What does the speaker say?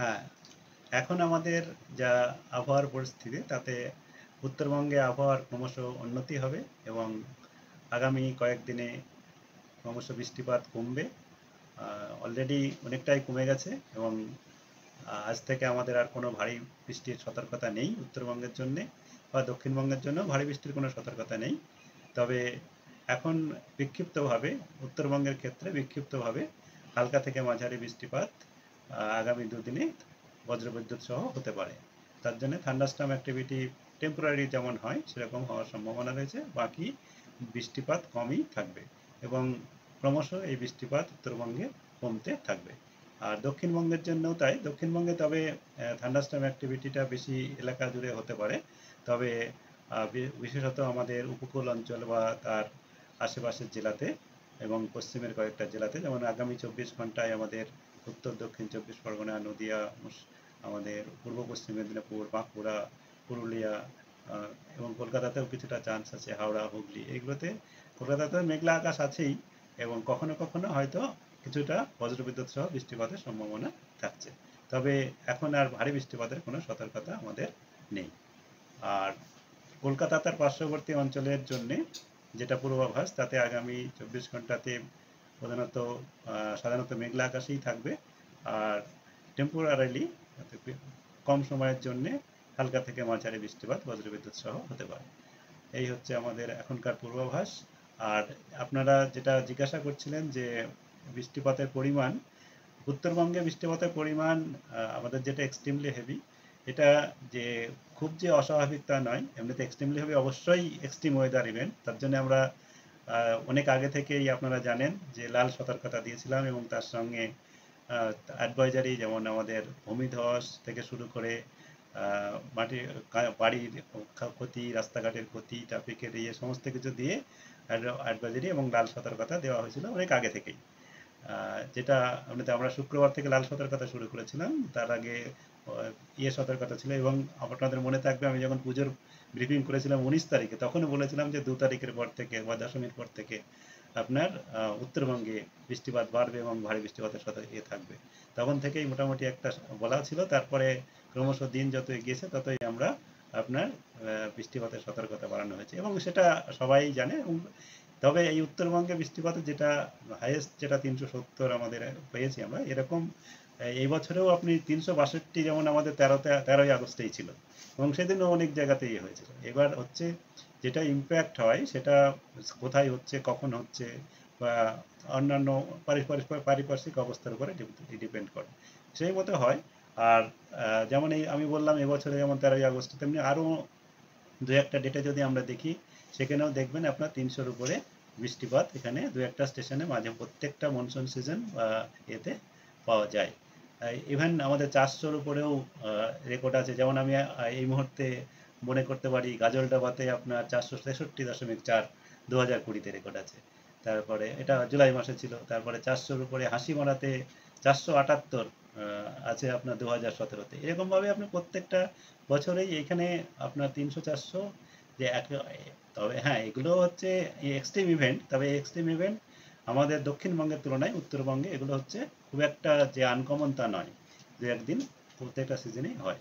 হ্যাঁ, এখন আমাদের যা আবহাওয়ার পরিস্থিতি তাতে উত্তরবঙ্গে আবহাওয়ার ক্রমশ উন্নতি হবে এবং আগামী কয়েকদিনে ক্রমশ বৃষ্টিপাত কমবে। অলরেডি অনেকটাই কমে গেছে এবং আজ থেকে আমাদের আর কোনো ভারী বৃষ্টির সতর্কতা নেই উত্তরবঙ্গের জন্যে, বা দক্ষিণবঙ্গের জন্য ভারী বৃষ্টির কোনো সতর্কতা নেই। তবে এখন বিক্ষিপ্তভাবে উত্তরবঙ্গের ক্ষেত্রে বিক্ষিপ্তভাবে হালকা থেকে মাঝারি বৃষ্টিপাত আগামী দুদিনে বজ্রবিদ্যুৎ সহ হতে পারে। তার জন্য থান্ডারস্টর্ম অ্যাক্টিভিটি টেম্পোরারি যেমন হয় সেরকম হওয়ার সম্ভাবনা রয়েছে, বাকি বৃষ্টিপাত কমই থাকবে এবং ক্রমশ এই বৃষ্টিপাত উত্তরবঙ্গে কমতে থাকবে। আর দক্ষিণবঙ্গের জন্যও তাই। দক্ষিণবঙ্গে তবে থান্ডারস্টর্ম অ্যাক্টিভিটিটা বেশি এলাকা জুড়ে হতে পারে, তবে বিশেষত আমাদের উপকূল অঞ্চল বা তার আশেপাশের জেলাতে এবং পশ্চিমের কয়েকটা জেলাতে, যেমন আগামী 24 ঘন্টায় আমাদের উত্তর দক্ষিণ 24 পরগনা, নদিয়া, আমাদের পূর্ব পশ্চিম মেদিনীপুর, বাঁকুড়া, পুরুলিয়া এবং কলকাতাতেও কিছুটা চান্স আছে, হাওড়া, হুগলি, এইগুলোতে কলকাতাতে মেঘলা আকাশ আছেই এবং কখনো কখনো হয়তো কিছুটা বজ্রবিদ্যুৎ সহ বৃষ্টিপাতের সম্ভাবনা থাকছে। তবে এখন আর ভারী বৃষ্টিপাতের কোনো সতর্কতা আমাদের নেই। আর কলকাতা তার পার্শ্ববর্তী অঞ্চলের জন্যে যেটা পূর্বাভাস, তাতে আগামী 24 ঘন্টাতে প্রধানত সাধারণত মেঘলা আকাশেই থাকবে আর টেম্পোরারিলি কম সময়ের জন্যে হালকা থেকে মাঝারি বৃষ্টিপাত বজ্রবিদ্যুৎ সহ হতে পারে। এই হচ্ছে আমাদের এখনকার পূর্বাভাস। আর আপনারা যেটা জিজ্ঞাসা করছিলেন যে বৃষ্টিপাতের পরিমাণ, উত্তরবঙ্গে বৃষ্টিপাতের পরিমাণ আমাদের যেটা এক্সট্রিমলি হেভি, এটা যে খুব যে অস্বাভাবিক তা নয়। এমনিতে এক্সট্রিমলি হেভি অবশ্যই এক্সট্রিম ওয়েদার ইভেন্ট, তার জন্য আমরা অনেক আগে থেকেই আপনারা জানেন যে লাল সতর্কতা দিয়েছিলাম এবং তার সঙ্গে অ্যাডভাইজারি, যেমন আমাদের ভূমিধস থেকে শুরু করে মাটির বাড়ির ক্ষতি, রাস্তাঘাটের ক্ষতি, ট্রাফিকের ইয়ে সমস্ত কিছু দিয়ে অ্যাডভাইজারি এবং লাল সতর্কতা দেওয়া হয়েছিল অনেক আগে থেকেই। যেটা এমনিতে আমরা শুক্রবার থেকে লাল সতর্কতা শুরু করেছিলাম, তার আগে ইয়ে সতর্কতা ছিল। এবং আপনাদের মনে থাকবে আমি যখন পুজোর ব্রিফিং করেছিলাম 19 তারিখে, তখনও বলেছিলাম যে 2 তারিখের পর থেকে বা দশমীর পর থেকে আপনার উত্তরবঙ্গে বৃষ্টিপাত বাড়বে এবং ভারী বৃষ্টিপাতের সাথে থাকবে। তখন থেকেই মোটামুটি একটা বলা ছিল। তারপরে ক্রমশ দিন যত এগিয়েছে ততই আমরা আপনার বৃষ্টিপাতের সতর্কতা বাড়ানো হয়েছে এবং সেটা সবাই জানে। তবে এই উত্তরবঙ্গে বৃষ্টিপাতের যেটা হাইয়েস্ট, যেটা 370 আমাদের পেয়েছি আমরা, এরকম এই বছরেও আপনি 362 যেমন আমাদের 13ই আগস্টেই ছিল এবং সেদিনও অনেক জায়গাতেই হয়েছিল। এবার হচ্ছে যেটা ইম্প্যাক্ট হয় সেটা কোথায় হচ্ছে, কখন হচ্ছে, বা অন্যান্য পারিপার্শ্বিক অবস্থার উপরে ডিপেন্ড করে, সেই মতো হয়। আর যেমন এই আমি বললাম এবছরে যেমন 13ই আগস্ট, তেমনি আরও দু একটা ডেটে যদি আমরা দেখি, সেখানেও দেখবেন আপনার 300-র উপরে বৃষ্টিপাত এখানে দু একটা স্টেশনে মাঝে প্রত্যেকটা মনসুন সিজন এতে পাওয়া যায়। ইভেন আমাদের 400-র উপরেও রেকর্ড আছে। যেমন আমি এই মুহূর্তে মনে করতে পারি গাজলডাবাতে আপনার 463.4 2020-তে রেকর্ড আছে। তারপরে এটা জুলাই মাসে ছিল। তারপরে 400-র উপরে হাসিমারাতে 478 আছে আপনার 2017-তে। এরকমভাবে আপনি প্রত্যেকটা বছরেই এখানে আপনার 300-400 যে তবে হ্যাঁ, এগুলো হচ্ছে এক্সট্রিম ইভেন্ট। তবে এক্সট্রিম ইভেন্ট আমাদের দক্ষিণবঙ্গের তুলনায় উত্তরবঙ্গে এগুলো হচ্ছে খুব একটা যে আনকমন তা নয়, দু একদিন প্রত্যেকটা সিজনেই হয়।